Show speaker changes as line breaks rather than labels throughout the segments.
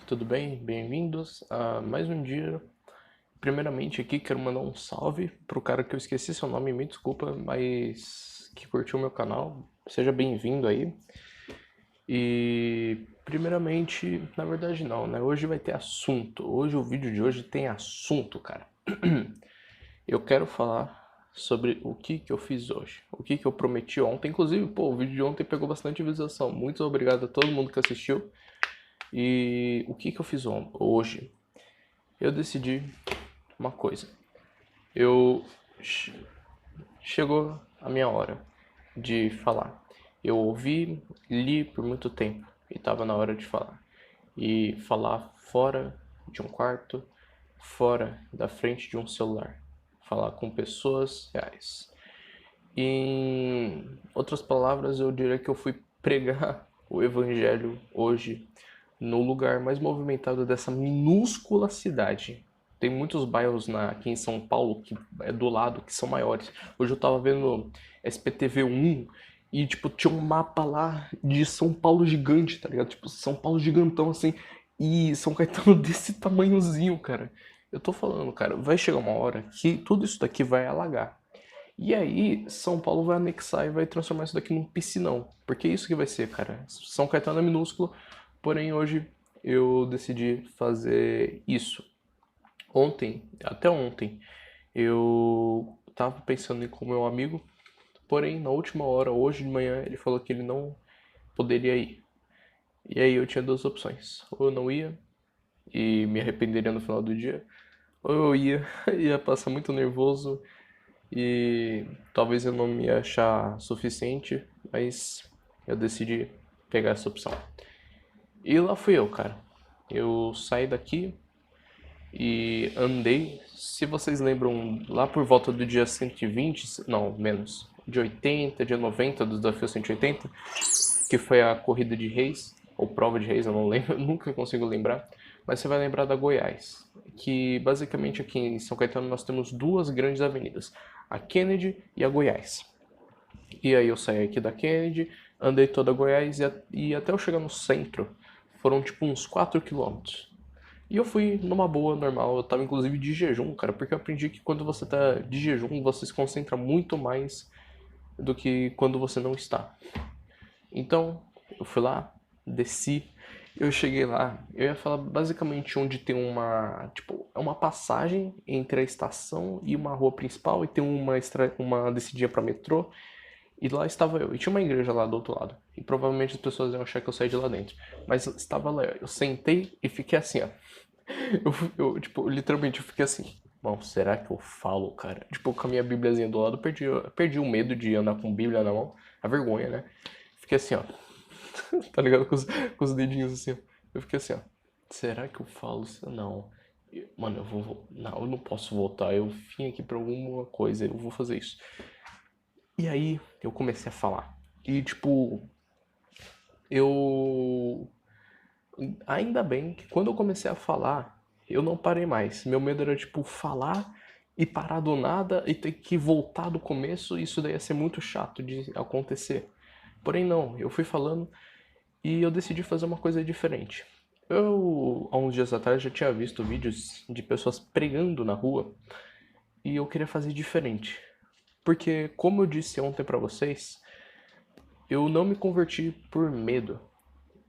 tudo bem? Bem-vindos a mais um dia. Primeiramente aqui quero mandar um salve pro cara que eu esqueci seu nome, me desculpa, mas que curtiu meu canal. Seja bem-vindo aí. E primeiramente, na verdade não, né? Hoje vai ter assunto. Hoje o vídeo de hoje tem assunto, cara. Eu quero falar sobre o que eu fiz hoje, o que eu prometi ontem. Inclusive, pô, o vídeo de ontem pegou bastante visualização. Muito obrigado a todo mundo que assistiu. E o que eu fiz hoje? Eu decidi uma coisa. Eu chegou a minha hora de falar. Eu ouvi, li por muito tempo e estava na hora de falar. E falar fora de um quarto, fora da frente de um celular. Falar com pessoas reais. Em outras palavras, eu diria que eu fui pregar o evangelho hoje no lugar mais movimentado dessa minúscula cidade. Tem muitos bairros aqui em São Paulo que é do lado que são maiores. Hoje eu tava vendo SPTV1 e tipo tinha um mapa lá de São Paulo gigante, tá ligado? Tipo São Paulo gigantão assim e São Caetano desse tamanhozinho, cara. Eu tô falando, cara, vai chegar uma hora que tudo isso daqui vai alagar. E aí, São Paulo vai anexar e vai transformar isso daqui num piscinão. Porque é isso que vai ser, cara. São Caetano é minúsculo, porém hoje eu decidi fazer isso. Ontem, até ontem, eu tava pensando em ir com meu amigo, porém na última hora, hoje de manhã, ele falou que ele não poderia ir. E aí eu tinha duas opções. Ou eu não ia e me arrependeria no final do dia, ou eu ia, ia passar muito nervoso e talvez eu não me achar suficiente, mas eu decidi pegar essa opção. E lá fui eu, cara. Eu saí daqui e andei. Se vocês lembram, lá por volta do dia 120, não, menos, dia 80, dia 90 do desafio 180, que foi a corrida de Reis, ou prova de Reis, eu não lembro, nunca consigo lembrar, mas você vai lembrar da Goiás, que basicamente aqui em São Caetano nós temos duas grandes avenidas, a Kennedy e a Goiás. E aí eu saí aqui da Kennedy, andei toda a Goiás e até eu chegar no centro foram tipo uns 4 quilômetros. E eu fui numa boa, normal. Eu tava inclusive de jejum, cara, porque eu aprendi que quando você tá de jejum, você se concentra muito mais do que quando você não está. Então, eu fui lá, desci, eu cheguei lá, eu ia falar basicamente onde tem uma, tipo, é uma passagem entre a estação e uma rua principal e tem uma descidinha para metrô. E lá estava eu. E tinha uma igreja lá do outro lado. E provavelmente as pessoas iam achar que eu saí de lá dentro. Mas estava lá. Eu sentei e fiquei assim, ó. Tipo, literalmente eu fiquei assim. Bom, será que eu falo, cara? Tipo, com a minha bíbliazinha do lado, eu perdi o medo de andar com bíblia na mão. A vergonha, né? Fiquei assim, ó. Tá ligado? Com os dedinhos assim, ó. Eu fiquei assim, ó. Será que eu falo isso? Não. Mano, eu vou. Não, eu não posso voltar. Eu vim aqui pra alguma coisa. Eu vou fazer isso. E aí eu comecei a falar. E tipo, eu. Ainda bem que quando eu comecei a falar, eu não parei mais. Meu medo era tipo falar e parar do nada e ter que voltar do começo. Isso daí ia ser muito chato de acontecer. Porém, não, eu fui falando e eu decidi fazer uma coisa diferente. Eu, há uns dias atrás, já tinha visto vídeos de pessoas pregando na rua e eu queria fazer diferente. Porque, como eu disse ontem pra vocês, eu não me converti por medo.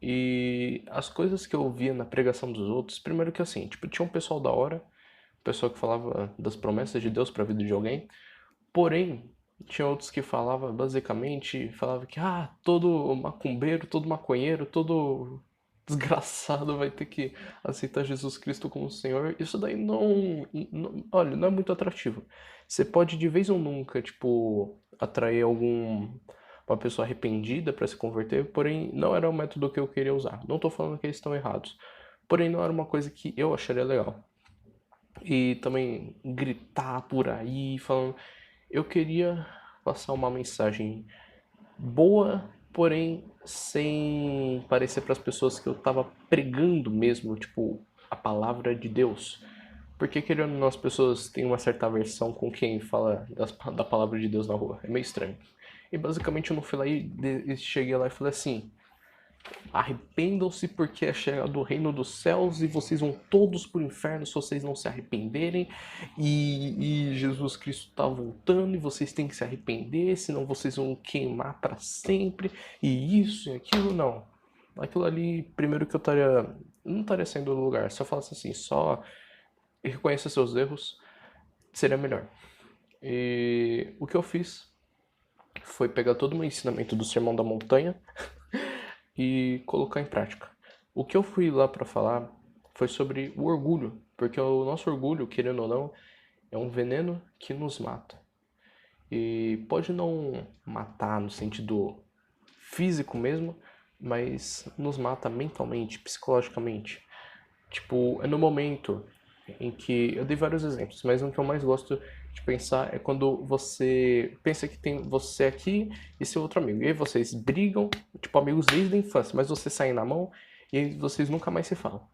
E as coisas que eu via na pregação dos outros, primeiro que assim, tipo, tinha um pessoal da hora, pessoal que falava das promessas de Deus pra vida de alguém, porém, tinha outros que falava basicamente, falava que todo macumbeiro, todo maconheiro, todo desgraçado vai ter que aceitar Jesus Cristo como Senhor. Isso daí olha, não é muito atrativo. Você pode de vez ou nunca, tipo, atrair uma pessoa arrependida para se converter, porém não era o método que eu queria usar. Não tô falando que eles estão errados, porém não era uma coisa que eu acharia legal. E também gritar por aí falando, eu queria passar uma mensagem boa, porém sem parecer para as pessoas que eu tava pregando mesmo, tipo, a palavra de Deus. Porque querendo ou não, as pessoas têm uma certa aversão com quem fala da palavra de Deus na rua. É meio estranho. E basicamente eu não fui lá e cheguei lá e falei assim: Arrependam-se porque é chegado o reino dos céus e vocês vão todos pro inferno se vocês não se arrependerem. E Jesus Cristo tá voltando e vocês têm que se arrepender, senão vocês vão queimar para sempre. E isso e aquilo, não. Aquilo ali, primeiro que eu não estaria saindo do lugar. Se eu falasse assim, só reconheça seus erros, seria melhor. E o que eu fiz foi pegar todo o meu ensinamento do Sermão da Montanha e colocar em prática. O que eu fui lá para falar foi sobre o orgulho, porque o nosso orgulho, querendo ou não, é um veneno que nos mata. E pode não matar no sentido físico mesmo, mas nos mata mentalmente, psicologicamente. Tipo, é no momento em que eu dei vários exemplos, mas um que eu mais gosto de pensar é quando você pensa que tem você aqui e seu outro amigo. E aí vocês brigam, tipo amigos desde a infância, mas vocês saem na mão e aí vocês nunca mais se falam.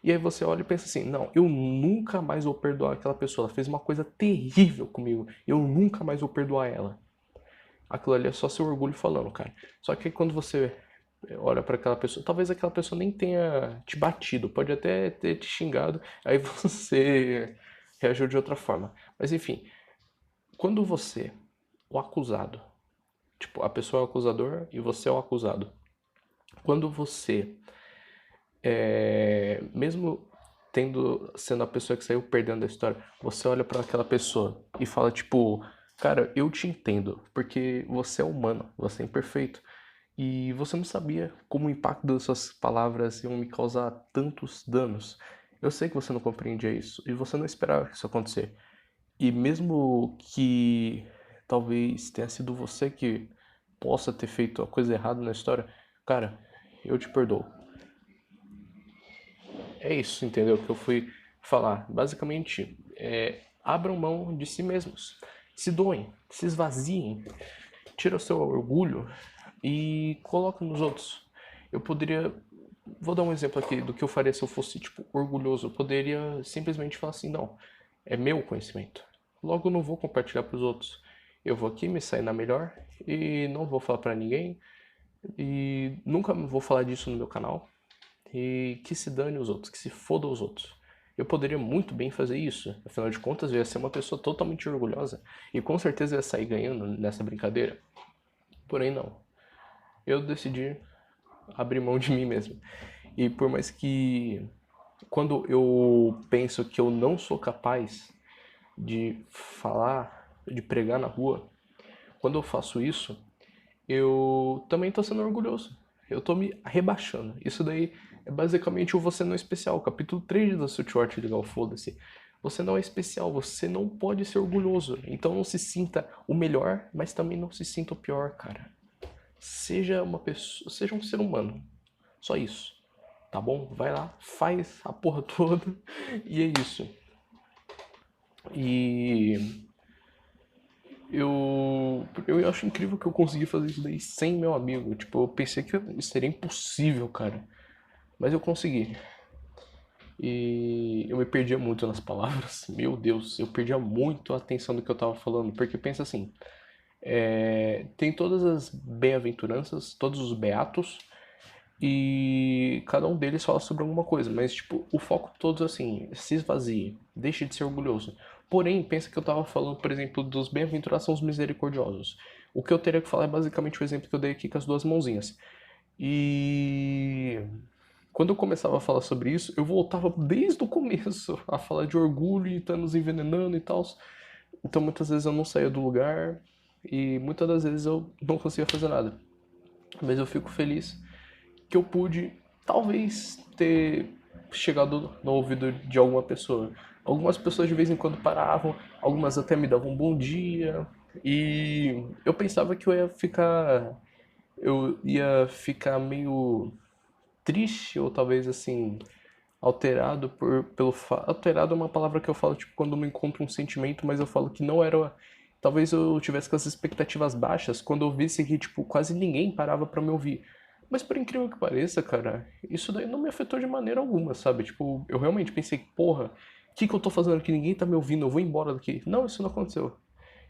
E aí você olha e pensa assim, não, eu nunca mais vou perdoar aquela pessoa, ela fez uma coisa terrível comigo, eu nunca mais vou perdoar ela. Aquilo ali é só seu orgulho falando, cara. Só que aí quando você olha para aquela pessoa, talvez aquela pessoa nem tenha te batido, pode até ter te xingado, aí você reagiu de outra forma. Mas enfim, quando você, o acusado, tipo, a pessoa é o acusador e você é o acusado. Quando você, mesmo sendo a pessoa que saiu perdendo a história, você olha para aquela pessoa e fala tipo, cara, eu te entendo, porque você é humano, você é imperfeito. E você não sabia como o impacto das suas palavras iam me causar tantos danos. Eu sei que você não compreendia isso e você não esperava isso acontecer. E mesmo que talvez tenha sido você que possa ter feito a coisa errada na história, cara, eu te perdoo. É isso, entendeu? Que eu fui falar. Basicamente, abram mão de si mesmos. Se doem, se esvaziem, tira o seu orgulho e coloca nos outros. Eu poderia, vou dar um exemplo aqui do que eu faria se eu fosse tipo orgulhoso. Eu poderia simplesmente falar assim, não, é meu conhecimento. Logo eu não vou compartilhar para os outros. Eu vou aqui me sair na melhor e não vou falar para ninguém e nunca vou falar disso no meu canal. E que se dane os outros, que se foda os outros. Eu poderia muito bem fazer isso, afinal de contas eu ia ser uma pessoa totalmente orgulhosa e com certeza eu ia sair ganhando nessa brincadeira. Porém não, eu decidi abrir mão de mim mesmo. E por mais que quando eu penso que eu não sou capaz de falar, de pregar na rua, quando eu faço isso, eu também tô sendo orgulhoso. Eu tô me rebaixando. Isso daí é basicamente o Você Não é Especial, capítulo 3 da Suit Legal, foda-se. Você não é especial, você não pode ser orgulhoso. Então não se sinta o melhor, mas também não se sinta o pior, cara. Seja uma pessoa, seja um ser humano. Só isso. Tá bom? Vai lá, faz a porra toda e é isso. E eu acho incrível que eu consegui fazer isso daí sem meu amigo. Tipo, eu pensei que seria impossível, cara. Mas eu consegui. E eu me perdia muito nas palavras. Meu Deus, eu perdia muito a atenção do que eu tava falando. Porque pensa assim, tem todas as bem-aventuranças, todos os beatos, e cada um deles fala sobre alguma coisa, mas tipo, o foco de todos assim, se esvazie, deixe de ser orgulhoso. Porém, pensa que eu tava falando, por exemplo, dos bem-aventurados são os misericordiosos. O que eu teria que falar é basicamente o exemplo que eu dei aqui com as duas mãozinhas. E quando eu começava a falar sobre isso, eu voltava desde o começo a falar de orgulho e tá nos envenenando e tal. Então muitas vezes eu não saía do lugar e muitas das vezes eu não conseguia fazer nada. Mas eu fico feliz que eu pude, talvez, ter chegado no ouvido de alguma pessoa. Algumas pessoas de vez em quando paravam, algumas até me davam um bom dia, e eu pensava que eu ia ficar meio triste ou talvez assim alterado alterado é uma palavra que eu falo tipo quando eu não encontro um sentimento, mas eu falo que não era, talvez eu tivesse com as expectativas baixas quando eu visse que tipo quase ninguém parava pra me ouvir. Mas por incrível que pareça, cara, isso daí não me afetou de maneira alguma, sabe? Tipo, eu realmente pensei, porra, o que eu tô fazendo aqui? Ninguém tá me ouvindo, eu vou embora daqui. Não, isso não aconteceu.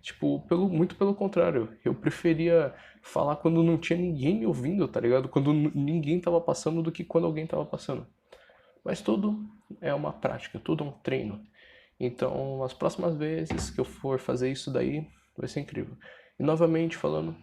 Tipo, muito pelo contrário. Eu preferia falar quando não tinha ninguém me ouvindo, tá ligado? Quando ninguém tava passando do que quando alguém tava passando. Mas tudo é uma prática, tudo é um treino. Então, as próximas vezes que eu for fazer isso daí, vai ser incrível. E novamente falando,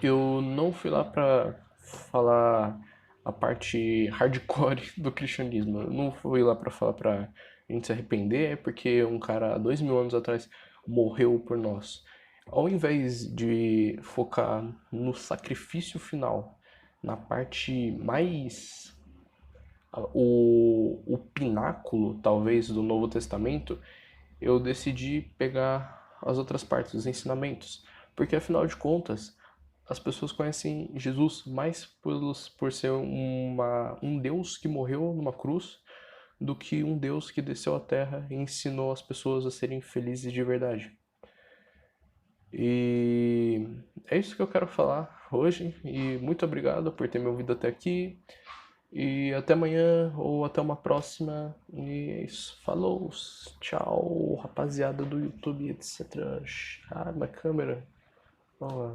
eu não fui lá pra falar a parte hardcore do cristianismo. Eu não fui lá pra falar pra gente se arrepender, porque um cara há 2000 anos atrás morreu por nós. Ao invés de focar no sacrifício final, na parte mais o pináculo, talvez, do Novo Testamento, eu decidi pegar as outras partes, os ensinamentos. Porque afinal de contas, as pessoas conhecem Jesus mais por ser um Deus que morreu numa cruz do que um Deus que desceu à terra e ensinou as pessoas a serem felizes de verdade. E é isso que eu quero falar hoje. E muito obrigado por ter me ouvido até aqui. E até amanhã ou até uma próxima. E é isso. Falou. Tchau, rapaziada do YouTube, etc. Ah, minha câmera. Vamos lá.